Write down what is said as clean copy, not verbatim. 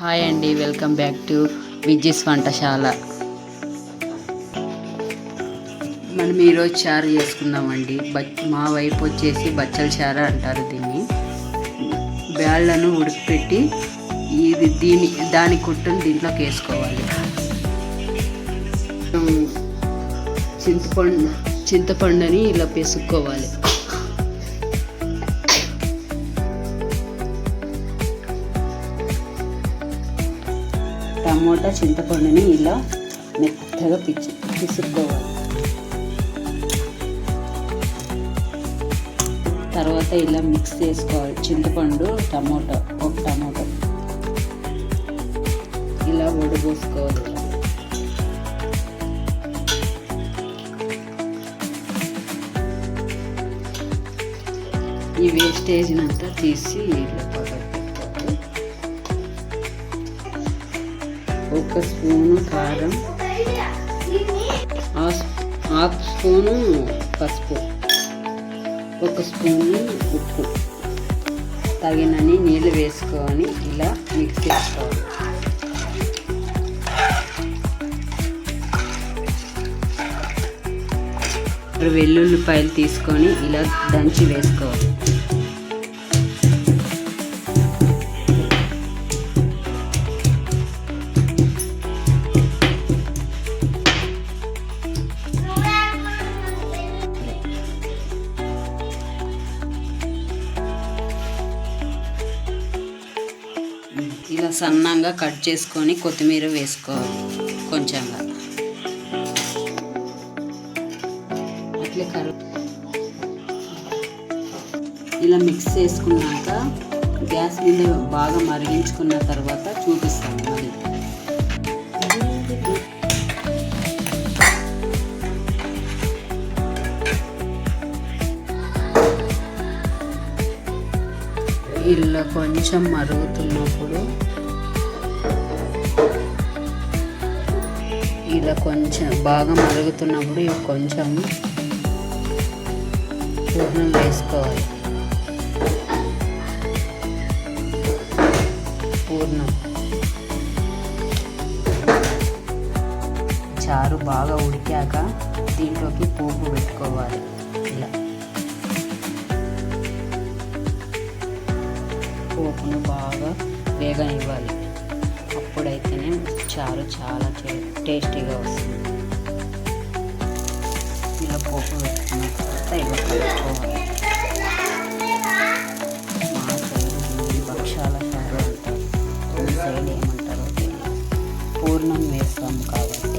Hi అండి, welcome back to Vijji's వంటశాల. మనం ఈరోజు చారు చేసుకుందామండి. మా వైపు వచ్చేసి బచ్చల చారు అంటారు దీన్ని. బ్యాళ్ళను ఉడికిపెట్టి దాని కుట్టును దీంట్లోకి వేసుకోవాలి. చింతపండుని ఇలా పిసుక్కోవాలి. టమోటా చింతపండుని ఇలా మెత్తగా పిసుక్కోవాలి. తర్వాత ఇలా మిక్స్ చేసుకోవాలి. చింతపండు ఒక టమోటా ఇలా వడబోసుకోవాలి. ఈ వేస్టేజ్ని అంతా తీసి ఇలా పక్కన పెట్టుకోవాలి. ఒక స్పూను కారం, హాఫ్ స్పూను పసుపు, ఒక స్పూను ఉప్పు, తగినన్ని నీళ్ళు వేసుకొని ఇలా మిక్స్ చేసుకోవాలి. వెల్లుల్లిపాయలు తీసుకొని ఇలా దంచి వేసుకోవాలి. ఇలా సన్నంగా కట్ చేసుకొని కొత్తిమీర వేసుకోవాలి కొంచెంగా. అట్లే ఇలా మిక్స్ చేసుకున్నాక గ్యాస్ మీద బాగా మరిగించుకున్న తర్వాత చూపిస్తాను మరి. ఇలా కొంచెం మరుగుతున్నప్పుడు బాగా మరుగుతున్నప్పుడు కొంచెం పూర్ణం వేసుకోవాలి. చారు బాగా ఉడికాక దీంట్లోకి పోపు పెట్టుకోవాలి. ఇలా పోపును బాగా వేగనివ్వాలి. అప్పుడైతేనే చారు చాలా టేస్టీగా వస్తుంది. ఇలా పోపు పెట్టుకున్న తర్వాత ఇలా కలుపుకోవాలి. మా సైడ్ భక్షాల చారు అంటారు, మీ సైడ్ ఏమంటారో తెలియదు. పూర్ణం వేస్తాము కాబట్టి